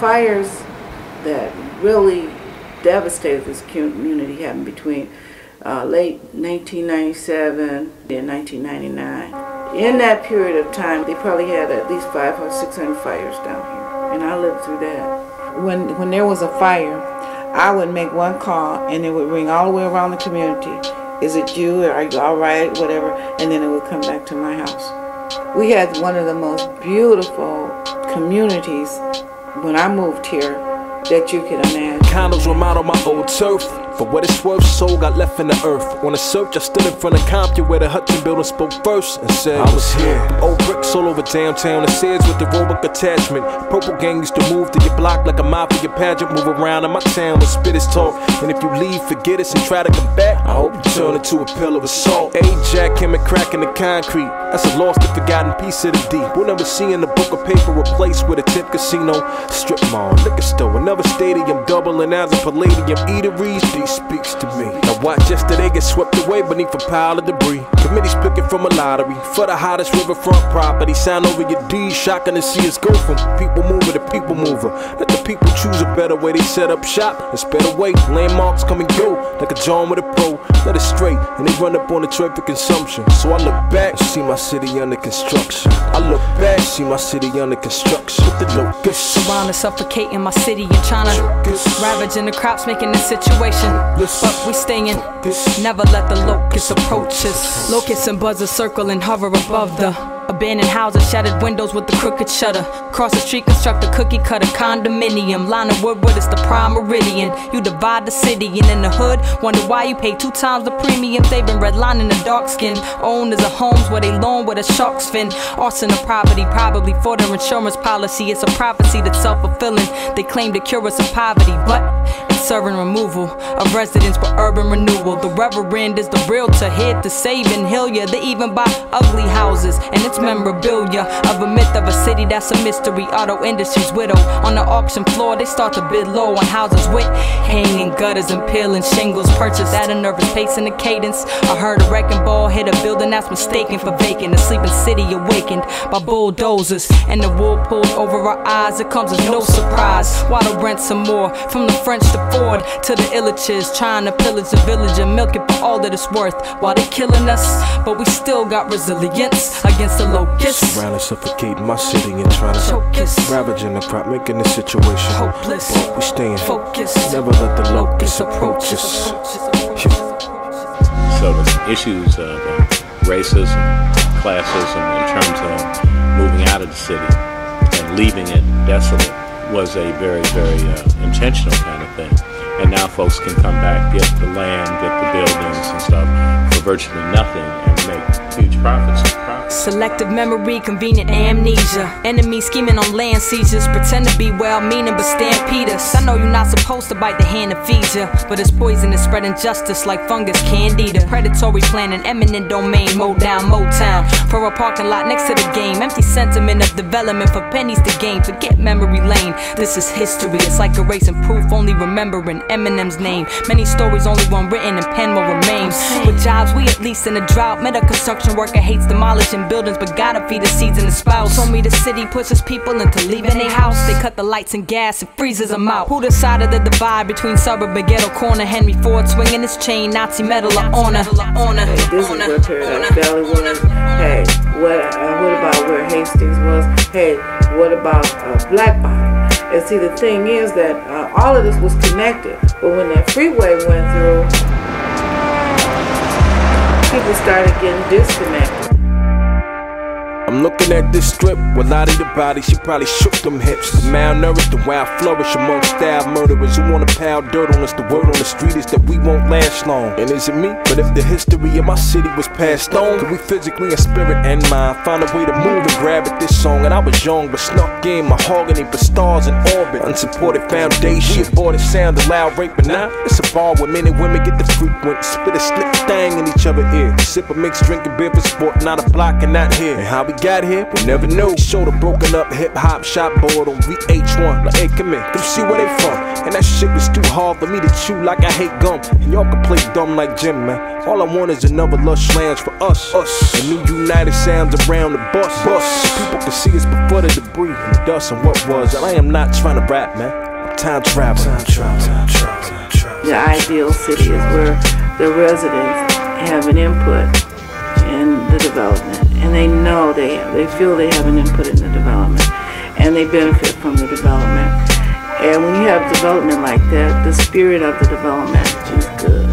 fires that really devastated this community happened between late 1997 and 1999. In that period of time, they probably had at least 500 or 600 fires down here, and I lived through that. When there was a fire, I would make one call, and it would ring all the way around the community. Is it you? Are you all right? Whatever. And then it would come back to my house. We had one of the most beautiful communities when I moved here that you could imagine. Condos were out on my old turf. For what it's worth, soul got left in the earth. On a search, I stood in front of Compton where the Hudson building spoke first and said, I was here. Old bricks all over downtown, the Sears with the roebuck attachment. Purple gang used to move to your block like a mafia pageant. Move around in my town with spitters talk. And if you leave, forget us and try to come back, I hope you turn into a pillar of salt. Ajax came and cracking the concrete. That's a lost and forgotten piece of the deep. We'll never see in the book of paper replaced with a tip casino, strip mall, liquor store, another stadium, doubling as a palladium eateries. Speaks to me. Now watch yesterday get swept away beneath a pile of debris. Committees picking from a lottery for the hottest riverfront property. Sign over your deeds, shocking to see us go from people mover to people mover. Let the people choose a better way. They set up shop and sped away. Landmarks come and go like a John with a pro. Let it straight and they run up on the trade for consumption. So I look back and see my city under construction. I look back, see my city under construction. With the locusts surrounding, suffocating my city and trying to ravaging the crops, making the situation. But we stayin', never let the locusts approach us. Locusts and buzzers circle and hover above the abandoned houses, shattered windows with the crooked shutter. Cross the street, construct a cookie cutter condominium. Line of Woodward is the prime meridian. You divide the city, and in the hood, wonder why you pay 2 times the premium. They've been redlining the dark skin. Owners of homes where they loan with a shark's fin. Arson of property, probably for their insurance policy. It's a prophecy that's self-fulfilling. They claim to cure us of poverty, but it's serving removal of residents for urban renewal. The reverend is the realtor here to save and heal ya. They even buy ugly houses, and it's memorabilia of a myth of a city that's a mystery. Auto industry's widow. On the auction floor, they start to bid low on houses with hanging gutters and peeling shingles. Purchased at a nervous pace and a cadence. I heard a wrecking ball hit a building that's mistaken for vacant. A sleeping city awakened by bulldozers, and the wool pulled over our eyes. It comes as no surprise. Why to rent some more from the French to Ford to the Illiches, trying to pillage the village and milk it for all that it's worth. While they killing us, but we still got resilience against the locusts. Surrounding, suffocating my city and trying to choke us. Ravaging the crop, making the situation hopeless. But we staying focused. Never let the locusts approach us. So the issues of racism, classism in terms of moving out of the city and leaving it desolate was a very, very intentional kind of thing. And now folks can come back, get the land, get the buildings and stuff for virtually nothing and make huge profits. Selective memory, convenient amnesia. Enemies scheming on land seizures. Pretend to be well-meaning but stampede us. I know you're not supposed to bite the hand that feeds ya, but it's poison is spreading justice like fungus candida. Predatory planning, eminent domain. Mow down Motown for a parking lot next to the game. Empty sentiment of development for pennies to gain. Forget memory lane, this is history. It's like erasing proof, only remembering Eminem's name. Many stories, only one written and pen will remain. With jobs, we at least in a drought. Met a construction worker, hates demolishing buildings, but gotta feed the seeds in the sprouts. Told me the city pushes people into leaving their house. They cut the lights and gas, it freezes them out. Who decided the divide between suburb and ghetto corner? Henry Ford swinging his chain, Nazi medal of honor. Hey, this is where Paradise Valley was. Hey, what about where Hastings was? Hey, what about Black Bottom? And see, the thing is that all of this was connected, but when that freeway went through, people started getting disconnected. I'm looking at this strip with Lottie the body, she probably shook them hips. The malnourished, the wild flourish among style murderers who wanna pile dirt on us. The word on the street is that we won't last long. And is it me? But if the history of my city was passed on, could we physically in spirit and mind find a way to move and grab at this song? And I was young but snuck in mahogany for stars in orbit. Unsupported foundation, aborted sound, the loud rape, but now it's a bar where men and women get the frequent spit a slick thing in each other's ear. Sip a mixed drinking beer for sport, not a block and not here. And how we got here, we'll never know. Showed a broken up hip hop shop board on VH1. Like, hey, come in, come see where they from. And that shit was too hard for me to chew like I hate gum. And y'all can play dumb like Jim, man. All I want is another lush lounge for us. And new united sounds around the bus. People can see us before the debris and the dust and what was. And I am not trying to rap, man. I'm time travel. The ideal city is where the residents have an input in the development, and they know they feel they have an input in the development, and they benefit from the development. And when you have development like that, the spirit of the development is good.